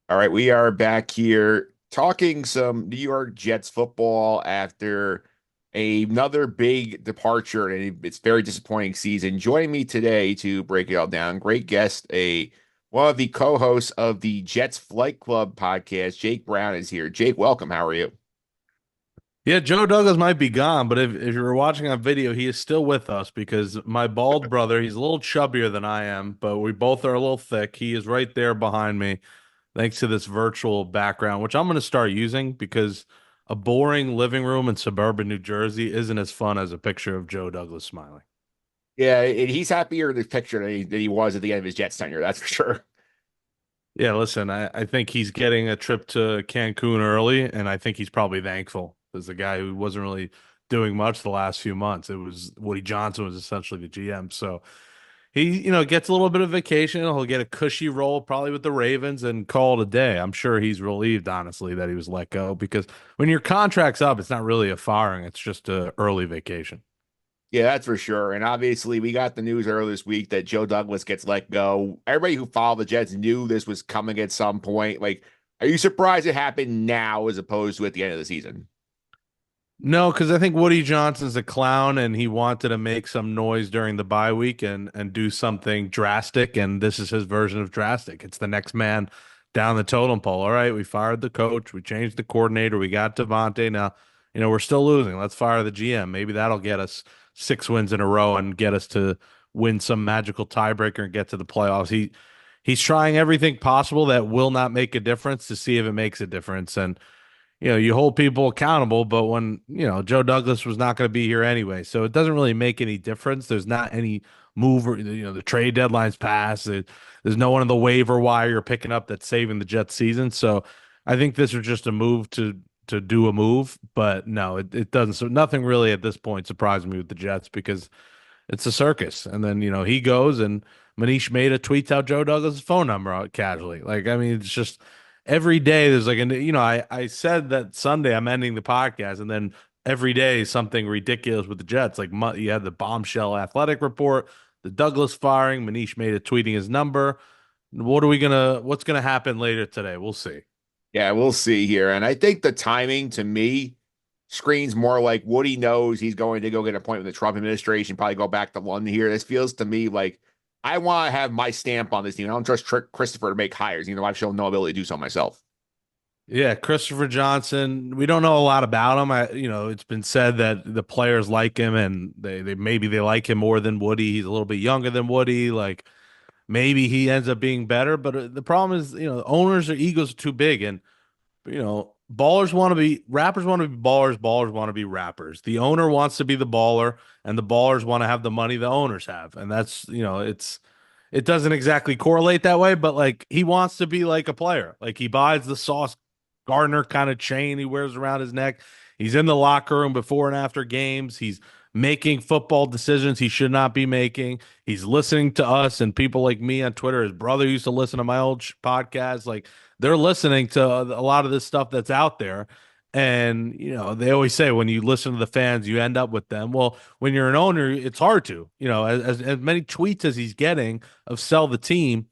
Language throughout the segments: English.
All right, we are back here talking some New York Jets football after another big departure, and it's very disappointing season. Joining me today to break it all down, great guest, one of the co-hosts of the Jets Flight Club podcast, Jake Brown is here. Jake, welcome. How are you? Yeah, Joe Douglas might be gone, but if you were watching on video, he is still with us because my bald brother, he's a little chubbier than I am, but we both are a little thick. He is right there behind me, thanks to this virtual background, which I'm going to start using because a boring living room in suburban New Jersey isn't as fun as a picture of Joe Douglas smiling. Yeah, and he's happier in the picture than he was at the end of his Jets tenure, that's for sure. Yeah, listen, I think he's getting a trip to Cancun early, and I think he's probably thankful as the guy who wasn't really doing much the last few months. It was Woody Johnson was essentially the GM. So he gets a little bit of vacation. He'll get a cushy role probably with the Ravens and call it a day. I'm sure he's relieved, honestly, that he was let go because when your contract's up, it's not really a firing, it's just a early vacation. Yeah, that's for sure. And obviously, we got the news earlier this week that Joe Douglas gets let go. Everybody who followed the Jets knew this was coming at some point. Like, are you surprised it happened now as opposed to at the end of the season? No, because I think Woody Johnson's a clown and he wanted to make some noise during the bye week and do something drastic, and this is his version of drastic. It's the next man down the totem pole. All right, we fired the coach, we changed the coordinator, we got Devontae. Now, we're still losing. Let's fire the GM. Maybe that'll get us 6 wins in a row and get us to win some magical tiebreaker and get to the playoffs. He's trying everything possible that will not make a difference to see if it makes a difference. And you hold people accountable, but when, Joe Douglas was not going to be here anyway, so it doesn't really make any difference. There's not any move, or, the trade deadline's passed. There's no one in the waiver wire you're picking up that's saving the Jets season. So I think this was just a move to do a move, but no, it doesn't. So nothing really at this point surprised me with the Jets because it's a circus. And then, he goes and Manish Mehta tweets out Joe Douglas' phone number out casually. Like, I mean, it's just every day there's like, I said that Sunday I'm ending the podcast, and then every day something ridiculous with the Jets. Like, you had the bombshell athletic report, the Douglas firing, Manish Mehta tweeting his number. What's gonna happen later today? We'll see. Yeah, we'll see here. And I think the timing to me screens more like Woody knows he's going to go get an appointment with the Trump administration, probably go back to London here. This feels to me like I want to have my stamp on this team. I don't trust Christopher to make hires, even though I've shown no ability to do so myself. Yeah, Christopher Johnson. We don't know a lot about him. It's been said that the players like him, and they maybe they like him more than Woody. He's a little bit younger than Woody. Like, maybe he ends up being better. But the problem is, owners' egos are too big, and ballers want to be rappers want to be ballers. Ballers want to be rappers. The owner wants to be the baller, and the ballers want to have the money the owners have, and that's it doesn't exactly correlate that way, but like he wants to be like a player. Like he buys the Sauce Gardner kind of chain he wears around his neck. He's in the locker room before and after games. He's making football decisions he should not be making. He's listening to us and people like me on Twitter. His brother used to listen to my old podcast. Like, they're listening to a lot of this stuff that's out there. And, they always say when you listen to the fans, you end up with them. Well, when you're an owner, it's hard to, as many tweets as he's getting of sell the team,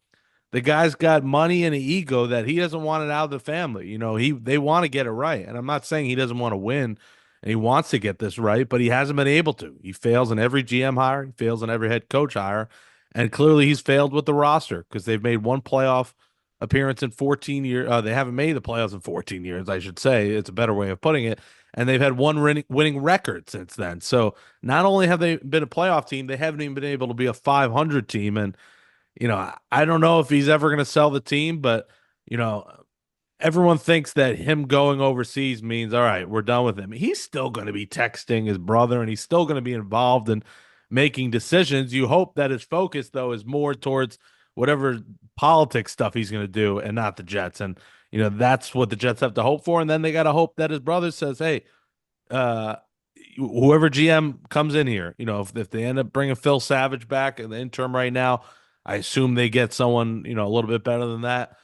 the guy's got money and an ego that he doesn't want it out of the family. They want to get it right. And I'm not saying he doesn't want to win and he wants to get this right, but he hasn't been able to. He fails in every GM hire, he fails in every head coach hire, and clearly he's failed with the roster because they've made one playoff appearance in 14 years. They haven't made the playoffs in 14 years, I should say. It's a better way of putting it. And they've had one winning record since then. So not only have they been a playoff team, they haven't even been able to be a 500 team. And I don't know if he's ever going to sell the team, but you know, everyone thinks that him going overseas means all right, we're done with him. He's still going to be texting his brother, and he's still going to be involved in making decisions. You hope that his focus though is more towards whatever politics stuff he's going to do, and not the Jets. And that's what the Jets have to hope for. And then they got to hope that his brother says, "Hey, uh, whoever GM comes in here, if they end up bringing Phil Savage back in the interim right now, I assume they get someone, a little bit better than that.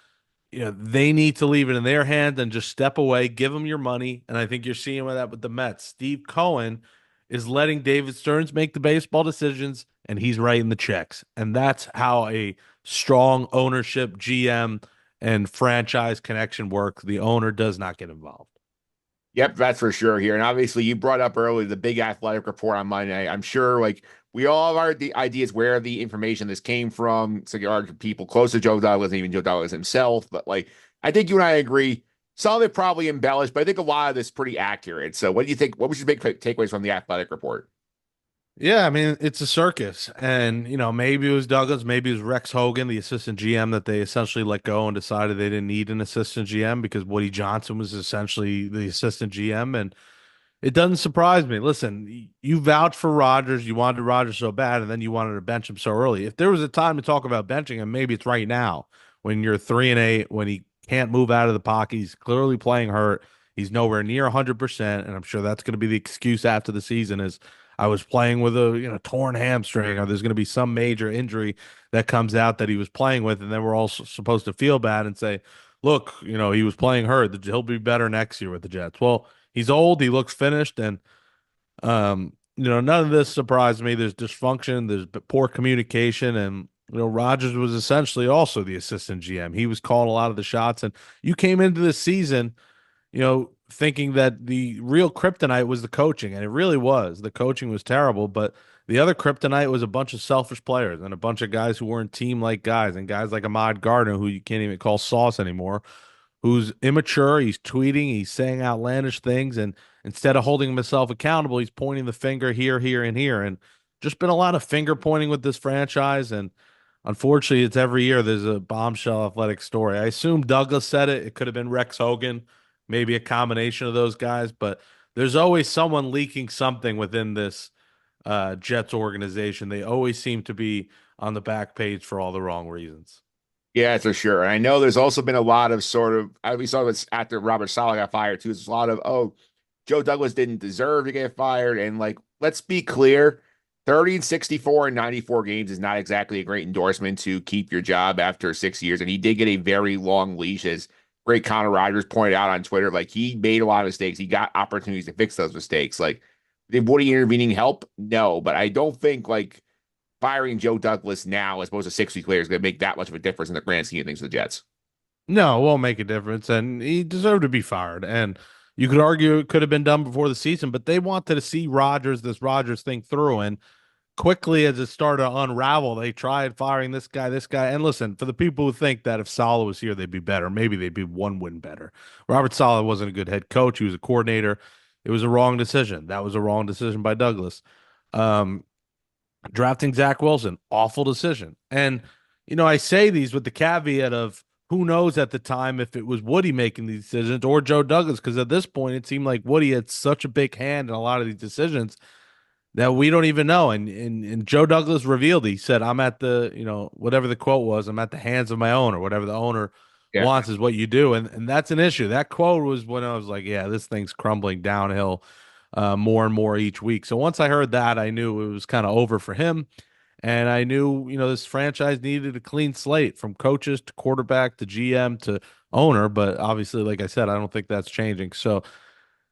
They need to leave it in their hands and just step away, give them your money. And I think you're seeing that with the Mets. Steve Cohen is letting David Stearns make the baseball decisions, and he's writing the checks. And that's how a strong ownership GM and franchise connection work, the owner does not get involved. Yep, that's for sure here. And obviously, you brought up earlier the big athletic report on Monday night. I'm sure, like, we all have our the ideas where the information this came from. So there are people close to Joe Douglas, and even Joe Douglas himself. But like, I think you and I agree. Some of it probably embellished, but I think a lot of this is pretty accurate. So, what do you think? What was your big takeaways from the athletic report? Yeah, I mean, it's a circus. And, maybe it was Douglas, maybe it was Rex Hogan, the assistant GM, that they essentially let go and decided they didn't need an assistant GM because Woody Johnson was essentially the assistant GM. And it doesn't surprise me. Listen, you vouched for Rodgers. You wanted Rodgers so bad, and then you wanted to bench him so early. If there was a time to talk about benching him, maybe it's right now when you're 3-8, when he can't move out of the pocket. He's clearly playing hurt. He's nowhere near 100%, and I'm sure that's going to be the excuse after the season is I was playing with a torn hamstring, or there's going to be some major injury that comes out that he was playing with, and then we're all supposed to feel bad and say, look, he was playing hurt. He'll be better next year with the Jets. Well, he's old. He looks finished, and none of this surprised me. There's dysfunction. There's poor communication, and Rodgers was essentially also the assistant GM. He was calling a lot of the shots, and you came into this season, thinking that the real kryptonite was the coaching, and it really was. The coaching was terrible, but the other kryptonite was a bunch of selfish players and a bunch of guys who weren't team-like guys, and guys like Ahmad Gardner, who you can't even call sauce anymore, who's immature. He's tweeting, he's saying outlandish things, and instead of holding himself accountable, he's pointing the finger here, here, and here. And just been a lot of finger pointing with this franchise. And unfortunately, it's every year there's a bombshell athletic story. I assume Douglas said it. It could have been Rex Hogan, maybe a combination of those guys, but there's always someone leaking something within this Jets organization. They always seem to be on the back page for all the wrong reasons. Yeah, for sure. And I know there's also been a lot of sort of, we saw this after Robert Saleh got fired too. There's a lot of, oh, Joe Douglas didn't deserve to get fired. And like, let's be clear, 30 and 64 and 94 games is not exactly a great endorsement to keep your job after 6 years. And he did get a very long leash, as great Connor Rogers pointed out on Twitter. Like, he made a lot of mistakes. He got opportunities to fix those mistakes. Like, did Woody intervening help? No, but I don't think like firing Joe Douglas now as opposed to 6 weeks later is going to make that much of a difference in the grand scheme of things for the Jets. No, it won't make a difference, and he deserved to be fired. And you could argue it could have been done before the season, but they wanted to see this Rodgers thing through. And quickly, as it started to unravel, they tried firing this guy. And listen, for the people who think that if Saleh was here, they'd be better, maybe they'd be one win better. Robert Saleh wasn't a good head coach. He was a coordinator. It was a wrong decision. That was a wrong decision by Douglas. Um, Drafting Zach Wilson, awful decision. And, I say these with the caveat of who knows at the time if it was Woody making these decisions or Joe Douglas, because at this point it seemed like Woody had such a big hand in a lot of these decisions that we don't even know. And Joe Douglas revealed, he said, I'm at the, whatever the quote was, I'm at the hands of my owner, whatever the owner Yeah. wants is what you do. And that's an issue. That quote was when I was like, yeah, this thing's crumbling downhill more and more each week. So once I heard that, I knew it was kind of over for him. And I knew, this franchise needed a clean slate from coaches to quarterback to GM to owner. But obviously, like I said, I don't think that's changing. So,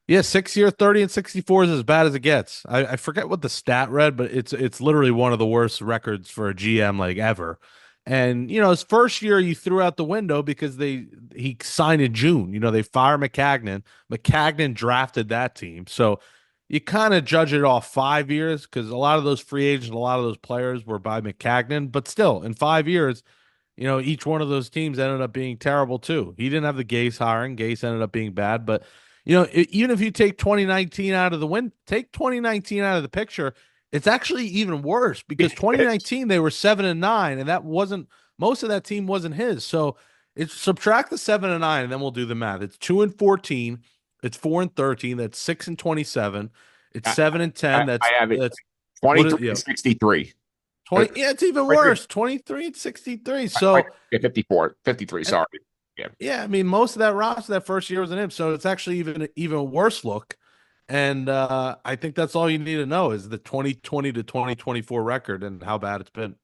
yeah, 6 year 30 and 64 is as bad as it gets. I forget what the stat read, but it's literally one of the worst records for a GM like ever. And his first year you threw out the window because he signed in June. They fired McCagnon. McCagnon drafted that team. So you kind of judge it off 5 years because a lot of those free agents, a lot of those players were by McCagnon. But still, in 5 years, each one of those teams ended up being terrible too. He didn't have the Gase hiring. Gase ended up being bad. But, even if you take 2019 out of the take 2019 out of the picture, it's actually even worse because 2019 they were 7-9, and that wasn't most of that team wasn't his. So it's subtract the 7-9, and then we'll do the math. It's 2-14, it's 4-13, that's 6-27, it's I, 7-10, I have it that's what is 23 to 63. 20, yeah, it's even worse, 23-63. So 54, 53, and sorry. Yeah. yeah, I mean, most of that roster that first year was in him, so it's actually even worse look. And I think that's all you need to know is the 2020 to 2024 record and how bad it's been.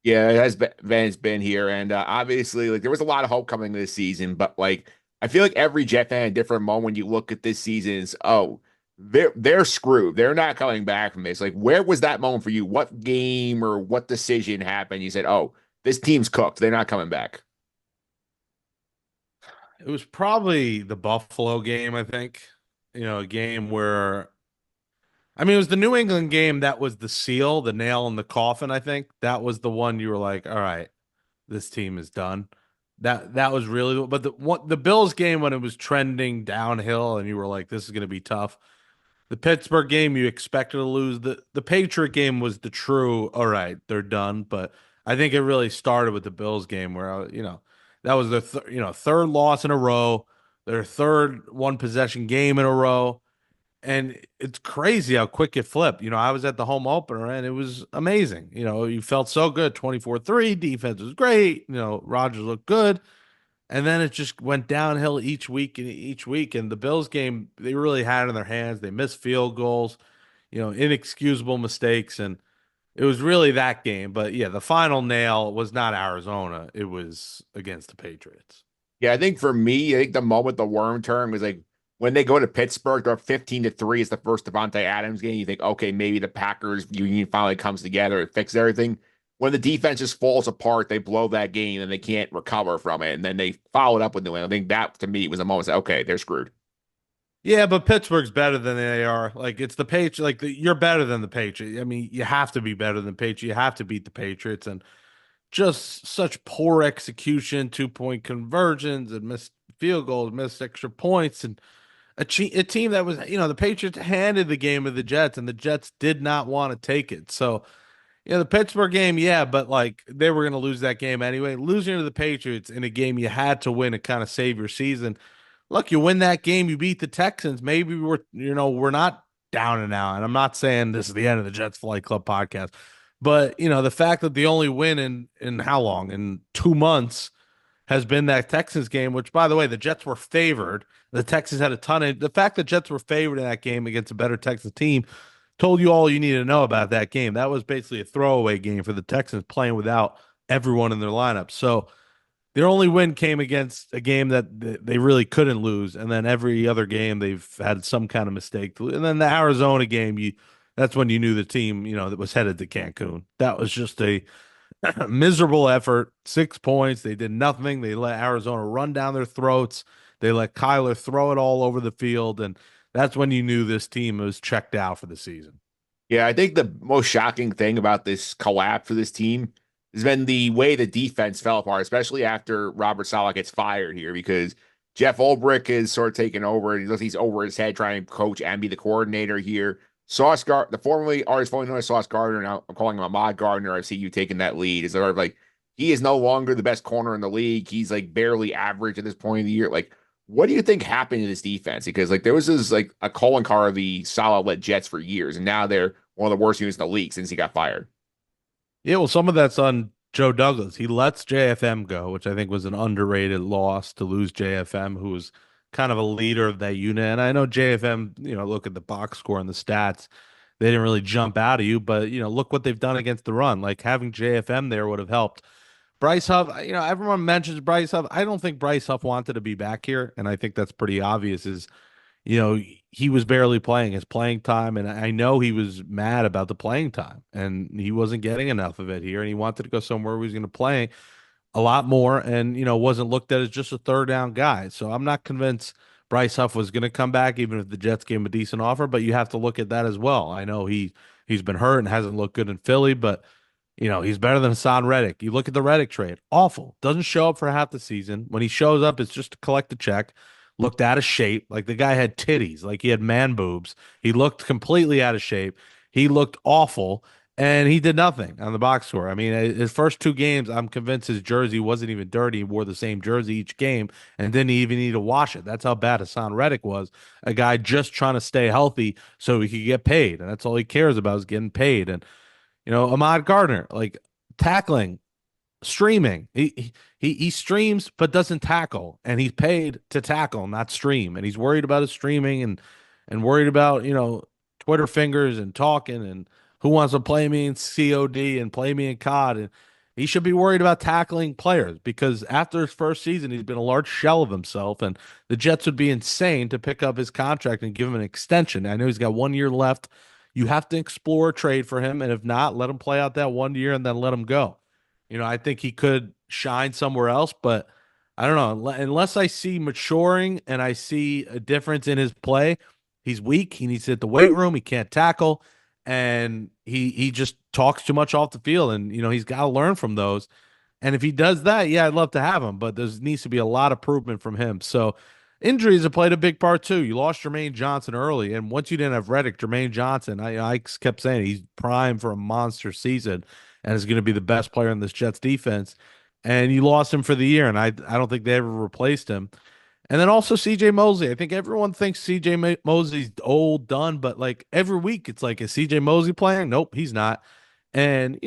Yeah, it has been here. And obviously, like, there was a lot of hope coming this season, but like, I feel like every Jet fan at a different moment when you look at this season is, oh, they're screwed. They're not coming back from this. Like, where was that moment for you? What game or what decision happened? You said, oh, this team's cooked. They're not coming back. It was probably the Buffalo game, I think. A game where it was the New England game that was the seal, the nail in the coffin, I think. That was the one you were like, all right, this team is done. That was really, but the Bills game when it was trending downhill and you were like, this is going to be tough. The Pittsburgh game you expected to lose. The Patriot game was the true, all right, they're done. But I think it really started with the Bills game where that was their third loss in a row, their third one possession game in a row. And it's crazy how quick it flipped. I was at the home opener and it was amazing. You felt so good. 24-3, defense was great. Rodgers looked good. And then it just went downhill each week and each week. And the Bills game, they really had it in their hands. They missed field goals, inexcusable mistakes. And it was really that game. But yeah, the final nail was not Arizona. It was against the Patriots. Yeah, I think for me, I think the moment the worm turn was like when they go to Pittsburgh, they're 15-3. It's the first Devontae Adams game. You think, okay, maybe the Packers union finally comes together and fixes everything. When the defense just falls apart, they blow that game and they can't recover from it. And then they followed up with New England. I think that to me was the moment. Okay, they're screwed. Yeah, but Pittsburgh's better than they are. Like it's the Patriots. You're better than the Patriots. You have to be better than the Patriots. You have to beat the Patriots, and just such poor execution, 2-point conversions, and missed field goals, missed extra points, and a team that was, the Patriots handed the game to the Jets, and the Jets did not want to take it. So, the Pittsburgh game, yeah, but like they were going to lose that game anyway. Losing to the Patriots in a game you had to win to kind of save your season. Look, you win that game, you beat the Texans. Maybe we're not down and out. And I'm not saying this is the end of the Jets Flight Club podcast, but the fact that the only win in how long? In 2 months has been that Texans game, which by the way, the Jets were favored. The Texans had a ton of the fact that Jets were favored in that game against a better Texans team told you all you needed to know about that game. That was basically a throwaway game for the Texans playing without everyone in their lineup. So their only win came against a game that they really couldn't lose, and then every other game they've had some kind of mistake. And then the Arizona game, that's when you knew the team, that was headed to Cancun. That was just a miserable effort. 6 points. They did nothing. They let Arizona run down their throats. They let Kyler throw it all over the field, and that's when you knew this team was checked out for the season. Yeah, I think the most shocking thing about this collapse for this team has been the way the defense fell apart, especially after Robert Saleh gets fired here, because Jeff Ulbrich is sort of taking over. He's over his head trying to coach and be the coordinator here. The formerly artist formerly known as Sauce Gardner, now I'm calling him Ahmad Gardner. I see you taking that lead. Is sort of like he is no longer the best corner in the league. He's like barely average at this point of the year. Like, what do you think happened to this defense? Because like there was this like a Colin Carvey Saleh led Jets for years, and now they're one of the worst units in the league since he got fired. Yeah, well, some of that's on Joe Douglas. He lets JFM go, which I think was an underrated loss to lose JFM, who was kind of a leader of that unit. And I know JFM, look at the box score and the stats. They didn't really jump out at you, but look what they've done against the run. Like having JFM there would have helped. Bryce Huff, everyone mentions Bryce Huff. I don't think Bryce Huff wanted to be back here, and I think that's pretty obvious. You know, he was barely playing his playing time, and I know he was mad about the playing time, and he wasn't getting enough of it here, and he wanted to go somewhere where he was going to play a lot more, and wasn't looked at as just a third down guy. So I'm not convinced Bryce Huff was going to come back, even if the Jets gave him a decent offer. But you have to look at that as well. I know he's been hurt and hasn't looked good in Philly, but he's better than Hassan Reddick. You look at the Reddick trade, awful. Doesn't show up for half the season. When he shows up, it's just to collect a check. Looked out of shape. Like the guy had titties, like he had man boobs. He looked completely out of shape. He looked awful, and he did nothing on the box score. I mean, his first two games, I'm convinced his jersey wasn't even dirty. He wore the same jersey each game and didn't even need to wash it. That's how bad Hassan Reddick was. A guy just trying to stay healthy so he could get paid, and that's all he cares about is getting paid. And Ahmad Gardner, like tackling, streaming. He streams but doesn't tackle, and he's paid to tackle, not stream. And he's worried about his streaming and worried about Twitter fingers and talking and who wants to play me in COD and play me in COD. And he should be worried about tackling players because after his first season, he's been a large shell of himself. And the Jets would be insane to pick up his contract and give him an extension. I know he's got 1 year left. You have to explore a trade for him, and if not, let him play out that 1 year and then let him go. I think he could shine somewhere else, but I don't know. Unless I see maturing and I see a difference in his play, he's weak. He needs to hit the weight room. He can't tackle, and he just talks too much off the field. And he's got to learn from those. And if he does that, yeah, I'd love to have him, but there needs to be a lot of improvement from him. So injuries have played a big part too. You lost Jermaine Johnson early, and once you didn't have Reddick, Jermaine Johnson, I kept saying he's primed for a monster season and is going to be the best player in this Jets defense. And you lost him for the year, and I don't think they ever replaced him. And then also CJ Mosley. I think everyone thinks CJ Mosley's old, done, but like every week it's like, is CJ Mosley playing? Nope, he's not. And,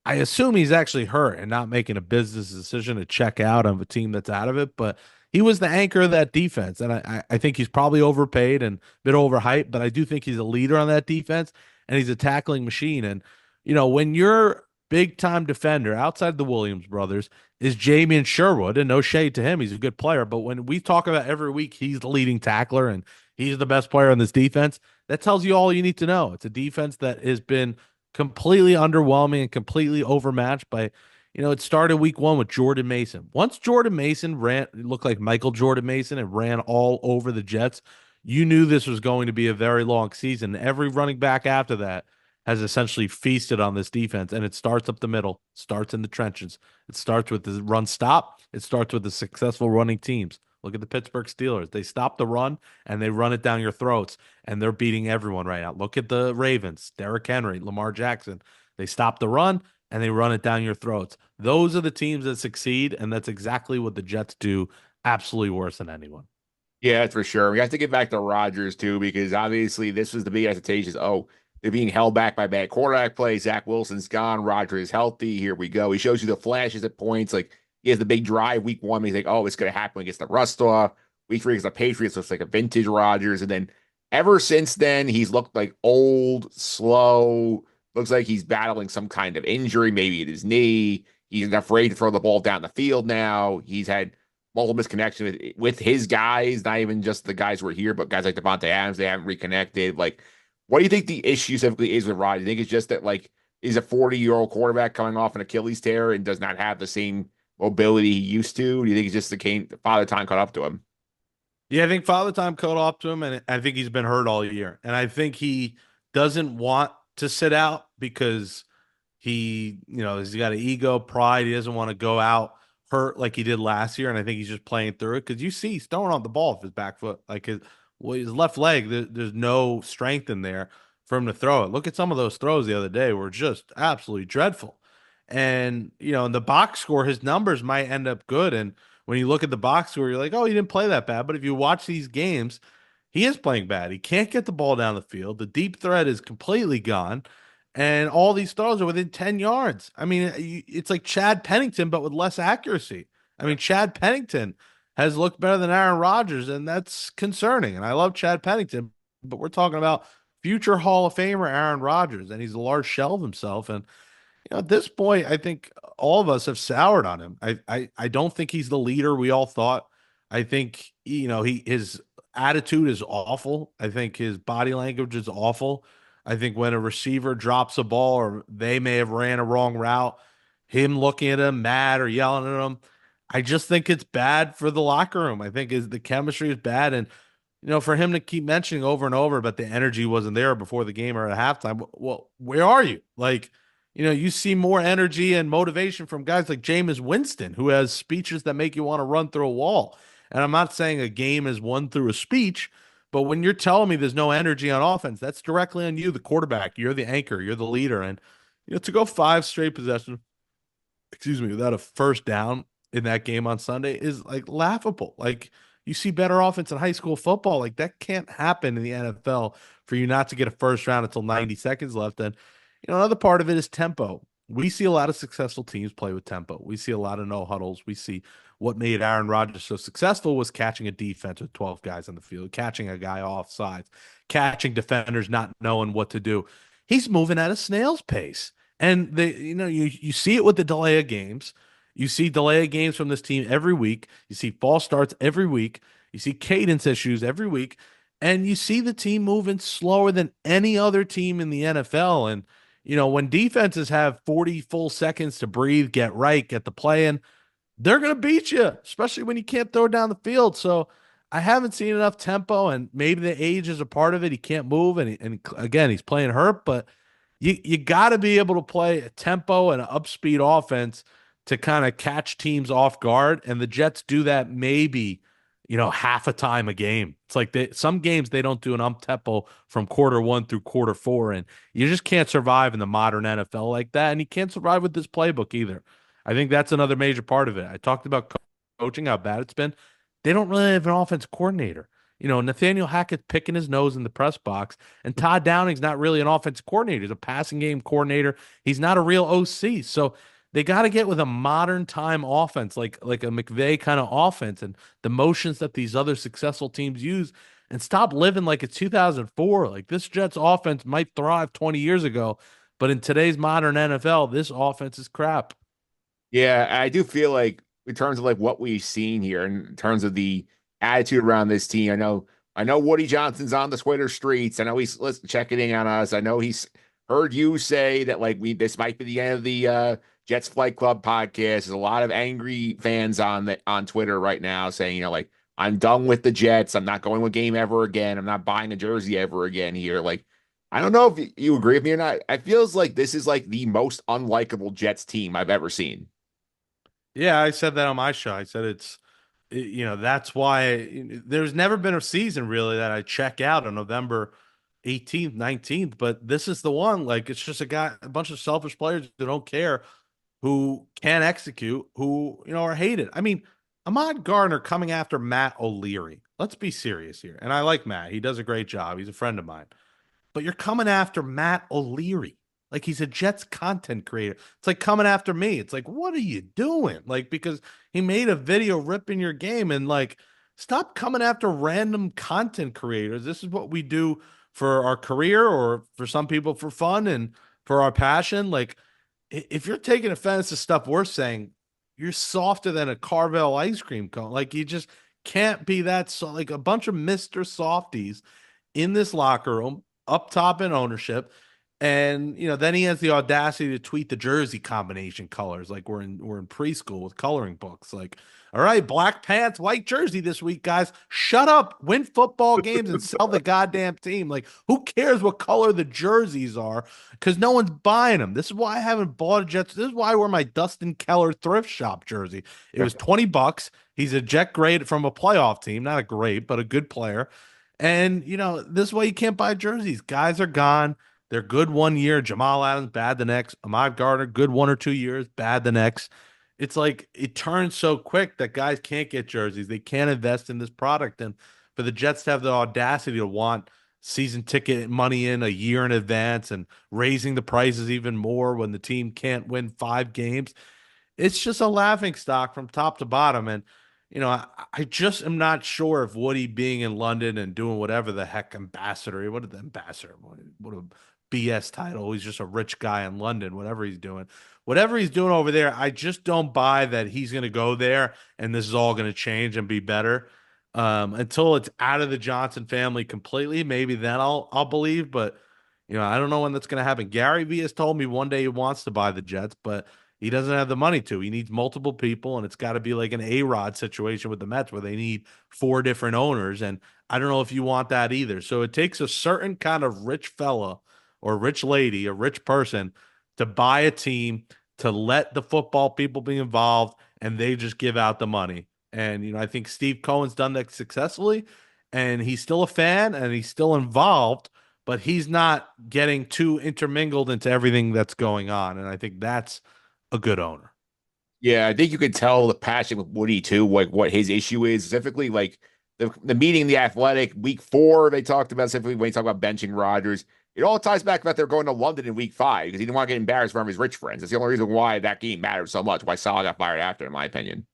I assume he's actually hurt and not making a business decision to check out of a team that's out of it. But he was the anchor of that defense. And I think he's probably overpaid and a bit overhyped, but I do think he's a leader on that defense and he's a tackling machine. And, when your big time defender outside the Williams brothers is Jamian Sherwood, and no shade to him, he's a good player. But when we talk about every week, he's the leading tackler and he's the best player on this defense, that tells you all you need to know. It's a defense that has been completely underwhelming and completely overmatched by, it started week one with Jordan Mason. Once Jordan Mason ran, it looked like Michael Jordan Mason and ran all over the Jets, you knew this was going to be a very long season. Every running back after that has essentially feasted on this defense, and it starts up the middle, starts in the trenches. It starts with the run stop. It starts with the successful running teams. Look at the Pittsburgh Steelers. They stop the run and they run it down your throats, and they're beating everyone right now. Look at the Ravens, Derrick Henry, Lamar Jackson. They stop the run and they run it down your throats. Those are the teams that succeed, and that's exactly what the Jets do absolutely worse than anyone. Yeah, that's for sure. We have to get back to Rodgers too, because obviously this was the big expectations. Oh, they're being held back by bad quarterback play. Zach Wilson's gone. Rodgers is healthy. Here we go. He shows you the flashes at points. Like he has the big drive week one. He's like, oh, it's going to happen against the rust off. Week three against the Patriots looks like a vintage Rodgers. And then ever since then, he's looked like old, slow. Looks like he's battling some kind of injury, maybe at his knee. He's afraid to throw the ball down the field now. He's had multiple misconnections with his guys, not even just the guys who are here, but guys like Devontae Adams, they haven't reconnected. Like, what do you think the issue specifically is with Rod? Do you think it's just that, like, he's a 40-year-old quarterback coming off an Achilles tear and does not have the same mobility he used to? Do you think it's just the father time caught up to him? Yeah, I think Father Time caught off to him, and I think he's been hurt all year. And I think he doesn't want to sit out because he's got an ego, pride. He doesn't want to go out hurt like he did last year. And I think he's just playing through it because you see he's throwing on the ball with his back foot. Like his left leg, there's no strength in there for him to throw it. Look at some of those throws the other day were just absolutely dreadful. And, in the box score, his numbers might end up good. And when you look at the box score, you're like, oh, he didn't play that bad. But if you watch these games, he is playing bad. He can't get the ball down the field. The deep threat is completely gone. And all these throws are within 10 yards. I mean, it's like Chad Pennington, but with less accuracy. I mean, Chad Pennington has looked better than Aaron Rodgers, and that's concerning. And I love Chad Pennington, but we're talking about future Hall of Famer Aaron Rodgers, and he's a large shell of himself. And at this point, I think all of us have soured on him. I don't think he's the leader we all thought. I think his attitude is awful. I think his body language is awful. I think when a receiver drops a ball or they may have ran a wrong route, him looking at him mad or yelling at him, I just think it's bad for the locker room. I think the chemistry is bad, and for him to keep mentioning over and over, but the energy wasn't there before the game or at halftime. Well, where are you? Like, you see more energy and motivation from guys like Jameis Winston, who has speeches that make you want to run through a wall. And I'm not saying a game is won through a speech, but when you're telling me there's no energy on offense, that's directly on you, the quarterback. You're the anchor, you're the leader. And, to go five straight possessions, without a first down in that game on Sunday is like laughable. Like, you see better offense in high school football. Like, that can't happen in the NFL for you not to get a first round until 90 seconds left. And, another part of it is tempo. We see a lot of successful teams play with tempo. We see a lot of no huddles. We see what made Aaron Rodgers so successful was catching a defense with 12 guys on the field, catching a guy off sides, catching defenders not knowing what to do. He's moving at a snail's pace. And you see it with the delay of games. You see delay of games from this team every week. You see false starts every week. You see cadence issues every week. And you see the team moving slower than any other team in the NFL. And when defenses have 40 full seconds to breathe, get right, get the play in, they're going to beat you, especially when you can't throw down the field. So I haven't seen enough tempo, and maybe the age is a part of it. He can't move, and again, he's playing hurt, but you got to be able to play a tempo and an upspeed offense to kind of catch teams off guard. And the Jets do that maybe, half a time a game. It's like some games they don't do an up tempo from quarter one through quarter four, and you just can't survive in the modern NFL like that. And you can't survive with this playbook either. I think that's another major part of it. I talked about coaching, how bad it's been. They don't really have an offense coordinator. Nathaniel Hackett's picking his nose in the press box, and Todd Downing's not really an offense coordinator. He's a passing game coordinator. He's not a real OC. So they got to get with a modern time offense, like a McVay kind of offense, and the motions that these other successful teams use, and stop living like it's 2004. Like this Jets offense might thrive 20 years ago, but in today's modern NFL, this offense is crap. Yeah, I do feel like in terms of like what we've seen here, in terms of the attitude around this team, I know Woody Johnson's on the Twitter streets. I know he's checking in on us. I know he's heard you say that like this might be the end of the Jets Flight Club podcast. There's a lot of angry fans on Twitter right now saying, like, I'm done with the Jets. I'm not going to a game ever again. I'm not buying a jersey ever again here. Like, I don't know if you agree with me or not. It feels like this is like the most unlikable Jets team I've ever seen. Yeah, I said that on my show. I said that's why there's never been a season really that I check out on November 18th, 19th, but this is the one. Like it's just a bunch of selfish players who don't care, who can't execute, who, are hated. I mean, Ahmad Gardner coming after Matt O'Leary. Let's be serious here. And I like Matt. He does a great job. He's a friend of mine, but you're coming after Matt O'Leary. Like he's a Jets content creator. It's like coming after me. It's like, what are you doing? Like, because he made a video ripping your game, and like, stop coming after random content creators. This is what we do for our career, or for some people for fun and for our passion. Like, if you're taking offense to stuff we're saying, you're softer than a Carvel ice cream cone. Like, you just can't be that so like a bunch of Mr. Softies in this locker room, up top in ownership. And then he has the audacity to tweet the jersey combination colors, like we're in preschool with coloring books. Like, all right, black pants, white jersey this week, guys. Shut up, win football games, and sell the goddamn team. Like, who cares what color the jerseys are? Because no one's buying them. This is why I haven't bought a Jets. This is why I wear my Dustin Keller thrift shop jersey. It was $20. He's a Jet grade from a playoff team, not a great, but a good player. And this is why you can't buy jerseys. Guys are gone. They're good one year. Jamal Adams, bad the next. Ahmad Gardner, good 1 or 2 years, bad the next. It's like it turns so quick that guys can't get jerseys. They can't invest in this product. And for the Jets to have the audacity to want season ticket money in a year in advance and raising the prices even more when the team can't win 5 games, it's just a laughing stock from top to bottom. And, I just am not sure if Woody being in London and doing whatever the heck ambassador, what is the ambassador? What a BS title. He's just a rich guy in London, whatever he's doing. Whatever he's doing over there, I just don't buy that he's going to go there and this is all going to change and be better. Until it's out of the Johnson family completely, maybe then I'll believe. But I don't know when that's going to happen. Gary Vee has told me one day he wants to buy the Jets, but he doesn't have the money to. He needs multiple people, and it's got to be like an A-Rod situation with the Mets where they need 4 different owners. And I don't know if you want that either. So it takes a certain kind of rich fella or rich lady, a rich person, to buy a team, to let the football people be involved, and they just give out the money. And I think Steve Cohen's done that successfully, and he's still a fan and he's still involved, but he's not getting too intermingled into everything that's going on. And I think that's a good owner. Yeah, I think you could tell the passion with Woody too, like what his issue is specifically. Like the meeting, the Athletic week 4, they talked about specifically when he talked about benching Rodgers. It all ties back that they're going to London in week 5 because he didn't want to get embarrassed from his rich friends. That's the only reason why that game mattered so much. Why Salah got fired after, in my opinion.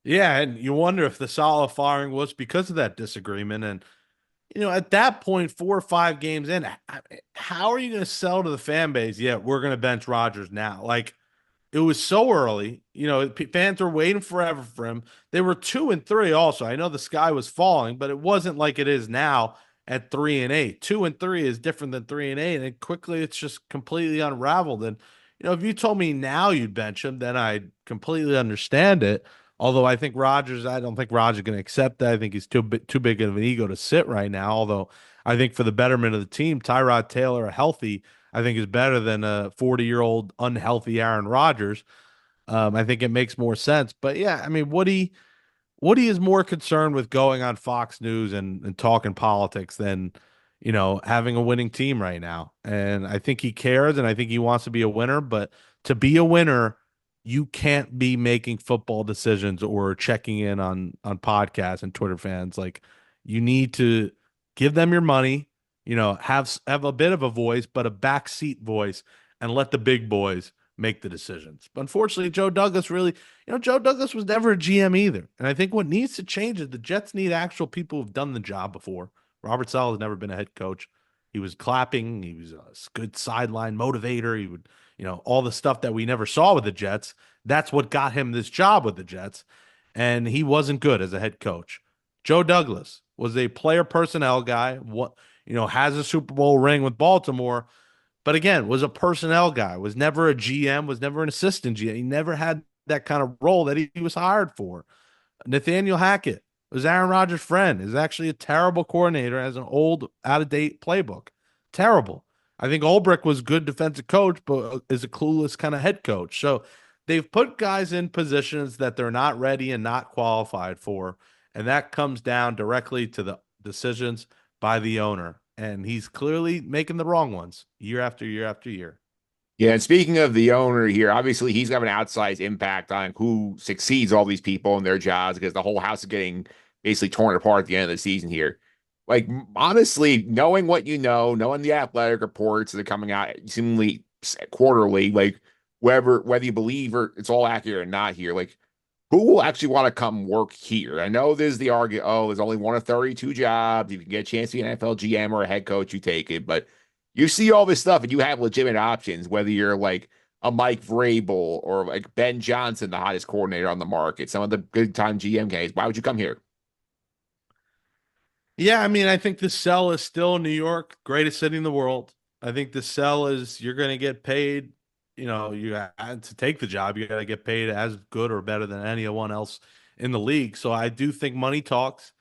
Yeah, and you wonder if the Salah firing was because of that disagreement. And at that point, 4 or 5 games in, how are you going to sell to the fan base? Yeah, we're going to bench Rodgers now. Like, it was so early. Fans were waiting forever for him. They were 2-3 also. I know the sky was falling, but it wasn't like it is now at 3-8. 2-3 is different than 3-8, and quickly it's just completely unraveled. And if you told me now you'd bench him, then I'd completely understand it. Although I don't think Rodgers going to accept that. I think he's too big of an ego to sit right now. Although I think for the betterment of the team, Tyrod Taylor healthy, I think is better than a 40-year-old unhealthy Aaron Rodgers. I think it makes more sense. But yeah, I mean, Woody is more concerned with going on Fox News and talking politics than, having a winning team right now. And I think he cares and I think he wants to be a winner. But to be a winner, you can't be making football decisions or checking in on podcasts and Twitter fans. Like you need to give them your money, have a bit of a voice, but a backseat voice, and let the big boys make the decisions. But unfortunately, Joe Douglas was never a GM either. And I think what needs to change is the Jets need actual people who've done the job before. Robert Saleh has never been a head coach. He was clapping. He was a good sideline motivator. He would, all the stuff that we never saw with the Jets. That's what got him this job with the Jets. And he wasn't good as a head coach. Joe Douglas was a player personnel guy. Has a Super Bowl ring with Baltimore, but again, was a personnel guy, was never a GM, was never an assistant GM. He never had that kind of role that he was hired for. Nathaniel Hackett was Aaron Rodgers' friend, is actually a terrible coordinator, has an old, out of date playbook. Terrible. I think Ulbrich was good defensive coach, but is a clueless kind of head coach. So they've put guys in positions that they're not ready and not qualified for. And that comes down directly to the decisions by the owner. And he's clearly making the wrong ones year after year after year. Yeah, and speaking of the owner here, obviously he's got an outsized impact on who succeeds all these people in their jobs because the whole house is getting basically torn apart at the end of the season here. Like, honestly, knowing what you know, knowing the athletic reports that are coming out seemingly quarterly, like whether you believe or it's all accurate or not here, like who will actually want to come work here? I know there's the argument, oh, there's only one of 32 jobs. You can get a chance to be an NFL GM or a head coach, you take it. But you see all this stuff and you have legitimate options, whether you're like a Mike Vrabel or like Ben Johnson, the hottest coordinator on the market, some of the good time GM guys. Why would you come here? Yeah, I mean, I think the sell is still New York, greatest city in the world. I think the sell is you're going to get paid. To take the job, you got to get paid as good or better than anyone else in the league. So I do think money talks.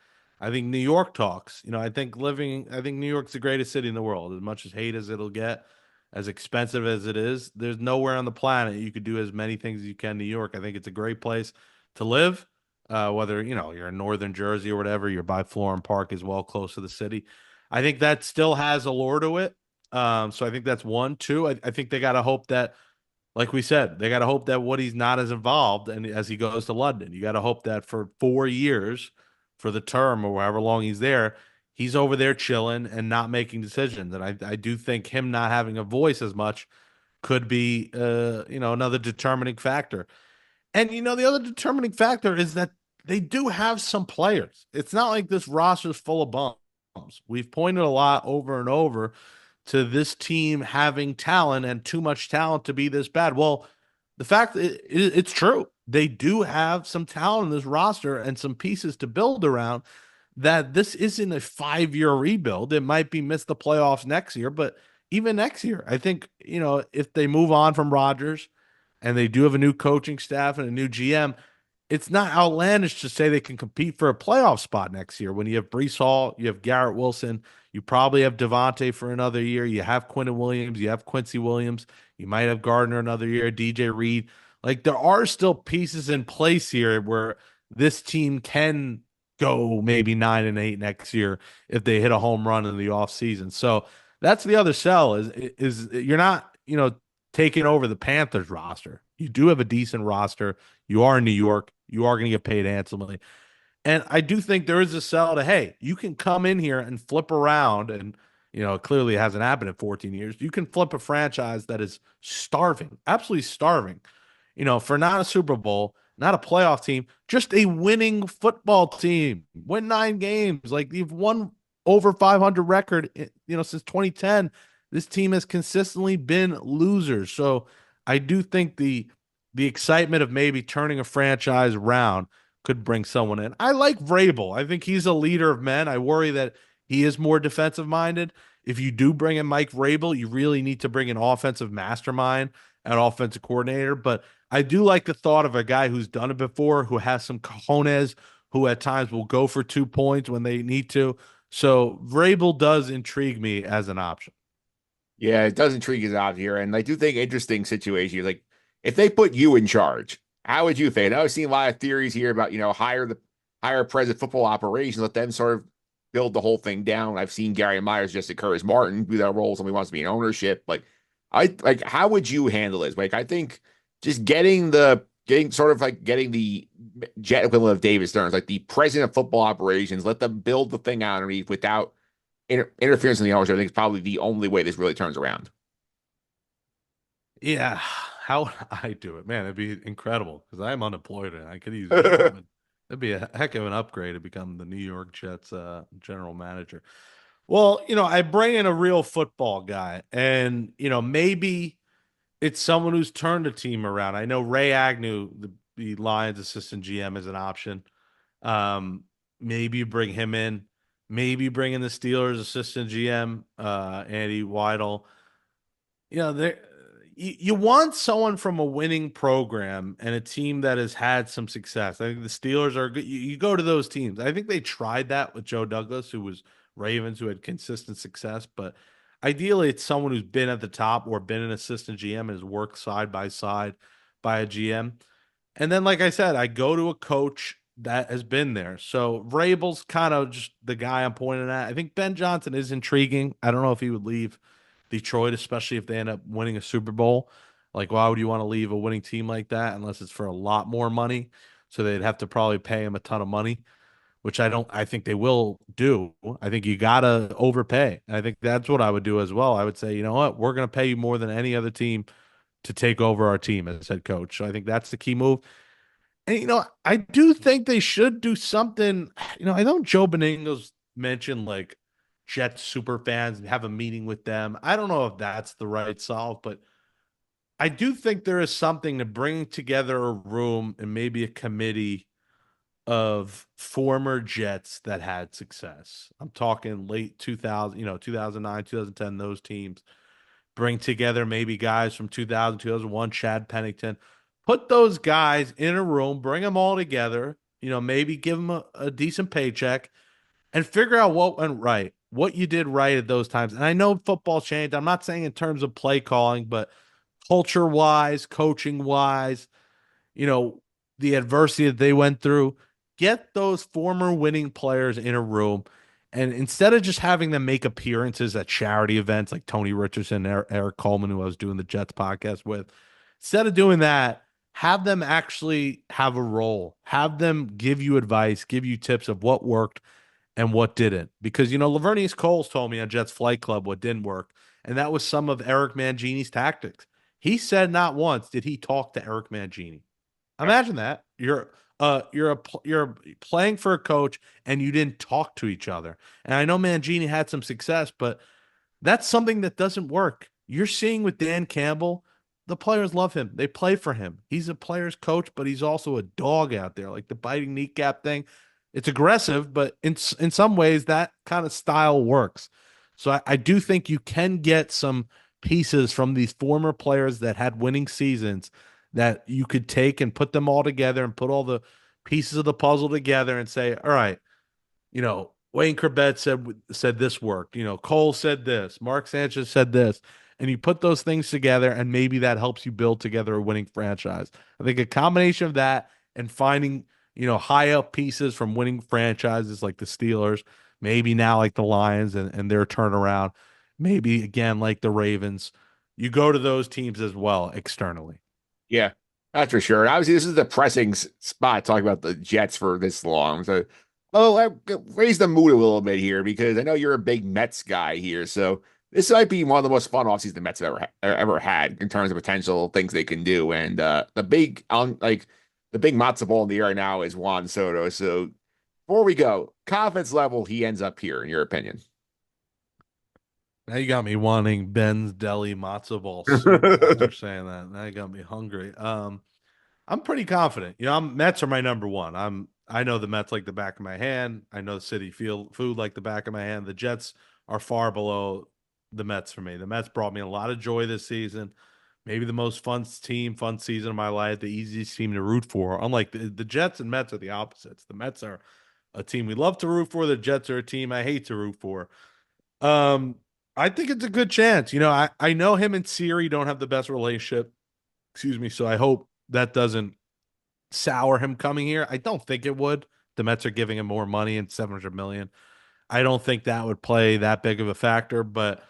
I think New York talks. I think New York's the greatest city in the world. As much as hate as it'll get, as expensive as it is, there's nowhere on the planet you could do as many things as you can in New York. I think it's a great place to live. Whether you're in northern Jersey or whatever, you're by Florham Park as well, close to the city. I think that still has allure to it. So I think that's one. Two, I think they got to hope that, like we said, they got to hope that Woody's not as involved and as he goes to London. You got to hope that for 4 years, for the term or however long he's there, he's over there chilling and not making decisions. And I do think him not having a voice as much could be another determining factor. And the other determining factor is that they do have some players. It's not like this roster is full of bums. We've pointed a lot over and over to this team having talent and too much talent to be this bad. Well, the fact it's true. They do have some talent in this roster and some pieces to build around. That this isn't a 5-year rebuild. It might be miss the playoffs next year, but even next year, I think, if they move on from Rodgers and they do have a new coaching staff and a new GM, it's not outlandish to say they can compete for a playoff spot next year. When you have Brees Hall, you have Garrett Wilson, you probably have Devontae for another year. You have Quentin Williams, you have Quincy Williams, you might have Gardner another year, DJ Reed. Like there are still pieces in place here where this team can go maybe 9-8 next year if they hit a home run in the offseason. So that's the other sell is you're not, taking over the Panthers roster. You do have a decent roster. You are in New York. You are going to get paid handsomely. And I do think there is a sell to, hey, you can come in here and flip around. And, it clearly hasn't happened in 14 years. You can flip a franchise that is starving, absolutely starving, for not a Super Bowl, not a playoff team, just a winning football team. Win 9 games. Like you've won over 500 record, since 2010. This team has consistently been losers. So I do think the excitement of maybe turning a franchise around could bring someone in. I like Vrabel. I think he's a leader of men. I worry that he is more defensive minded. If you do bring in Mike Vrabel, you really need to bring an offensive mastermind at offensive coordinator. But I do like the thought of a guy who's done it before, who has some cojones, who at times will go for 2 points when they need to. So Vrabel does intrigue me as an option. Yeah, it does intrigue us out here. And I do think interesting situation. Like if they put you in charge, how would you think? I've seen a lot of theories here about, hire president football operations, let them sort of build the whole thing down. I've seen Gary Myers, Justin Curtis Martin do that role. Somebody wants to be in ownership. Like how would you handle this? Like I think just getting the jet equivalent of David Stearns, like the president of football operations, let them build the thing out underneath without interference in the ownership, I think is probably the only way this really turns around. Yeah, how would I do it? Man, it'd be incredible because I'm unemployed and I could use a job. And it'd be a heck of an upgrade to become the New York Jets general manager. Well, I bring in a real football guy, and maybe it's someone who's turned a team around. I know Ray Agnew, the Lions assistant GM, is an option. Um, maybe you bring him in. Maybe bring in the Steelers assistant GM, Andy Weidel. There you want someone from a winning program and a team that has had some success. I think the Steelers are good. You go to those teams. I think they tried that with Joe Douglas, who was Ravens, who had consistent success. But ideally, it's someone who's been at the top or been an assistant GM and has worked side by side by a GM. And then, like I said, I go to a coach that has been there. So Vrabel's kind of just the guy I'm pointing at. I think Ben Johnson is intriguing. I don't know if he would leave Detroit, especially if they end up winning a Super Bowl. Like, why would you want to leave a winning team like that unless it's for a lot more money? So they'd have to probably pay him a ton of money, which I think they will do. I think you gotta overpay. I think that's what I would do as well. I would say, you know what, we're gonna pay you more than any other team to take over our team as head coach. So I think that's the key move. And I do think they should do something. I know Joe Benigno's mentioned like Jets super fans and have a meeting with them. I don't know if that's the right solve, but I do think there is something to bring together a room and maybe a committee of former Jets that had success. I'm talking late 2000, 2009, 2010, those teams. Bring together maybe guys from 2000, 2001, Chad Pennington. Put those guys in a room, bring them all together, maybe give them a decent paycheck and figure out what went right, what you did right at those times. And I know football changed. I'm not saying in terms of play calling, but culture wise, coaching wise, you know, the adversity that they went through. Get those former winning players in a room. And instead of just having them make appearances at charity events like Tony Richardson, Eric Coleman, who I was doing the Jets podcast with, instead of doing that, have them actually have a role. Have them give you advice, give you tips of what worked and what didn't. Because, Lavernius Coles told me on Jets Flight Club what didn't work. And that was some of Eric Mangini's tactics. He said not once did he talk to Eric Mangini. Imagine that. You're playing for a coach and you didn't talk to each other. And I know Mangini had some success, but that's something that doesn't work. You're seeing with Dan Campbell, the players love him. They play for him. He's a player's coach, but he's also a dog out there, like the biting kneecap thing. It's aggressive, but in some ways that kind of style works. So I do think you can get some pieces from these former players that had winning seasons that you could take and put them all together and put all the pieces of the puzzle together and say, all right, Wayne Corbett said this worked. Cole said this. Mark Sanchez said this. And you put those things together, and maybe that helps you build together a winning franchise. I think a combination of that and finding, high up pieces from winning franchises like the Steelers, maybe now like the Lions and their turnaround, maybe again like the Ravens. You go to those teams as well externally. Yeah, that's for sure. And obviously, this is the pressing spot talking about the Jets for this long. So, raise the mood a little bit here because I know you're a big Mets guy here. So this might be one of the most fun offseasons the Mets have ever had in terms of potential things they can do. And the big matzo ball in the air right now is Juan Soto. So before we go, confidence level he ends up here, in your opinion. Now you got me wanting Ben's Deli matzo ball soup after saying that. Now you got me hungry. I'm pretty confident. Mets are my number one. I know the Mets like the back of my hand. I know the City Field food like the back of my hand. The Jets are far below the Mets for me. The Mets brought me a lot of joy this season, maybe the most fun season of my life, the easiest team to root for. Unlike the Jets and Mets are the opposites. The Mets are a team we love to root for. The Jets are a team I hate to root for. Um, I think it's a good chance. I know him and Siri don't have the best relationship. Excuse me. So I hope that doesn't sour him coming here. I don't think it would. The Mets are giving him more money and 700 million. I don't think that would play that big of a factor, but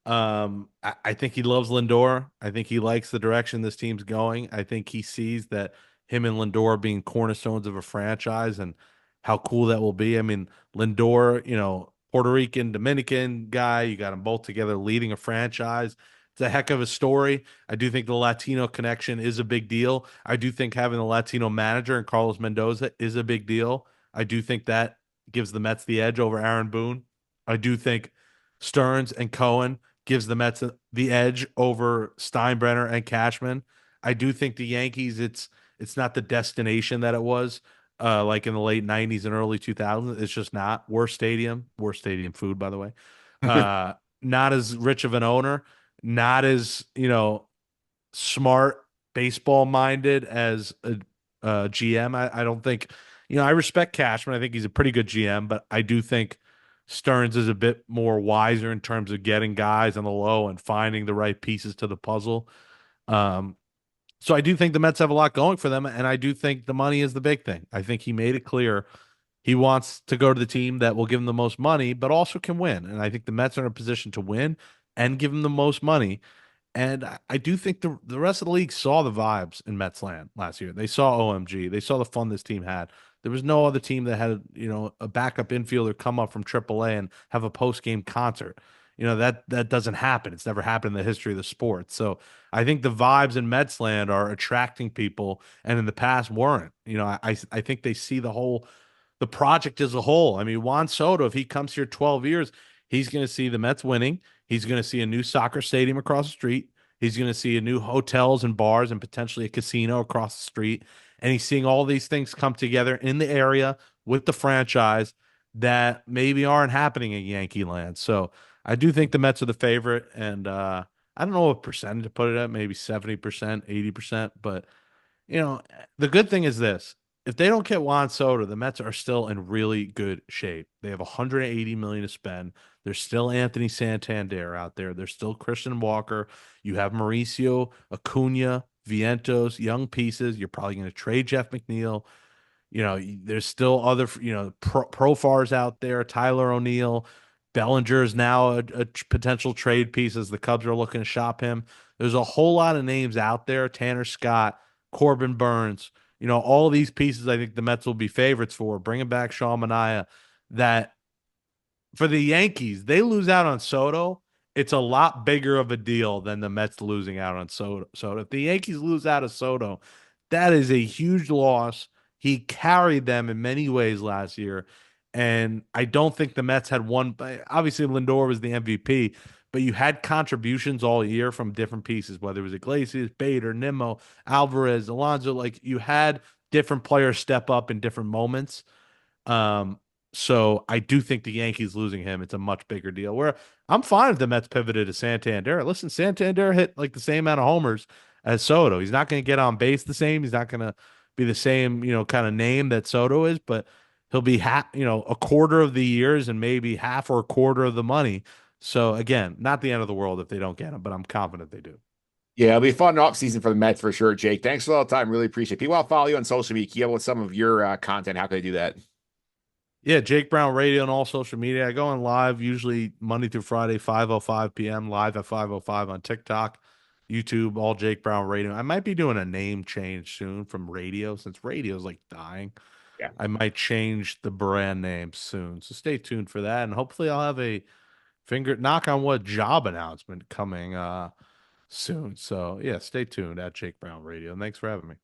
I think he loves Lindor. I think he likes the direction this team's going. I think he sees that him and Lindor being cornerstones of a franchise and how cool that will be. I mean, Lindor, Puerto Rican, Dominican guy, you got them both together leading a franchise. It's a heck of a story. I do think the Latino connection is a big deal. I do think having the Latino manager and Carlos Mendoza is a big deal. I do think that gives the Mets the edge over Aaron Boone. I do think Stearns and Cohen gives the Mets the edge over Steinbrenner and Cashman. I do think the Yankees, it's not the destination that it was like in the late 90s and early 2000s. It's just not. Worst stadium food, by the way. Uh, Not as rich of an owner, not as, smart baseball minded as a GM. I don't think, I respect Cashman. I think he's a pretty good GM, but I do think Stearns is a bit more wiser in terms of getting guys on the low and finding the right pieces to the puzzle. Um, so I do think the Mets have a lot going for them, and I do think the money is the big thing. I think he made it clear he wants to go to the team that will give him the most money, but also can win. And I think the Mets are in a position to win and give him the most money. And I do think the rest of the league saw the vibes in Mets land last year. They saw OMG. They saw the fun this team had. There was no other team that had, a backup infielder come up from AAA and have a post game concert. That doesn't happen. It's never happened in the history of the sport. So I think the vibes in Mets land are attracting people, and in the past weren't. I think they see the project as a whole. I mean, Juan Soto, if he comes here 12 years, he's going to see the Mets winning. He's going to see a new soccer stadium across the street. He's going to see a new hotels and bars and potentially a casino across the street. And he's seeing all these things come together in the area with the franchise that maybe aren't happening in Yankee land. So I do think the Mets are the favorite. And I don't know what percentage to put it at, maybe 70%, 80%. But the good thing is this. If they don't get Juan Soto, the Mets are still in really good shape. They have 180 million to spend. There's still Anthony Santander out there. There's still Christian Walker. You have Mauricio, Acuna, Vientos, young pieces. You're probably going to trade Jeff McNeil. There's still other, Profar's out there, Tyler O'Neill. Bellinger is now a potential trade piece as the Cubs are looking to shop him. There's a whole lot of names out there. Tanner Scott, Corbin Burns, all these pieces I think the Mets will be favorites for. Bringing back Sean Manaea, that for the Yankees, they lose out on Soto. It's a lot bigger of a deal than the Mets losing out on Soto. If the Yankees lose out of Soto, that is a huge loss. He carried them in many ways last year. And I don't think the Mets had one. Obviously, Lindor was the MVP, but you had contributions all year from different pieces, whether it was Iglesias, Bader, Nimmo, Alvarez, Alonso. Like you had different players step up in different moments. Um, so I do think the Yankees losing him, it's a much bigger deal. Where I'm fine if the Mets pivoted to Santander. Listen, Santander hit like the same amount of homers as Soto. He's not going to get on base the same. He's not going to be the same, kind of name that Soto is, but he'll be a quarter of the years and maybe half or a quarter of the money. So again, not the end of the world if they don't get him, but I'm confident they do. Yeah, it'll be a fun offseason for the Mets for sure, Jake. Thanks for all the time. Really appreciate it. People want to follow you on social media. Keep up with some of your content. How can they do that? Yeah, Jake Brown Radio on all social media. I go on live usually Monday through Friday, 5:05 p.m. live at 5:05 on TikTok, YouTube, all Jake Brown Radio. I might be doing a name change soon from radio since radio is like dying. Yeah. I might change the brand name soon. So stay tuned for that. And hopefully I'll have a finger knock on wood job announcement coming soon. So yeah, stay tuned at Jake Brown Radio. And thanks for having me.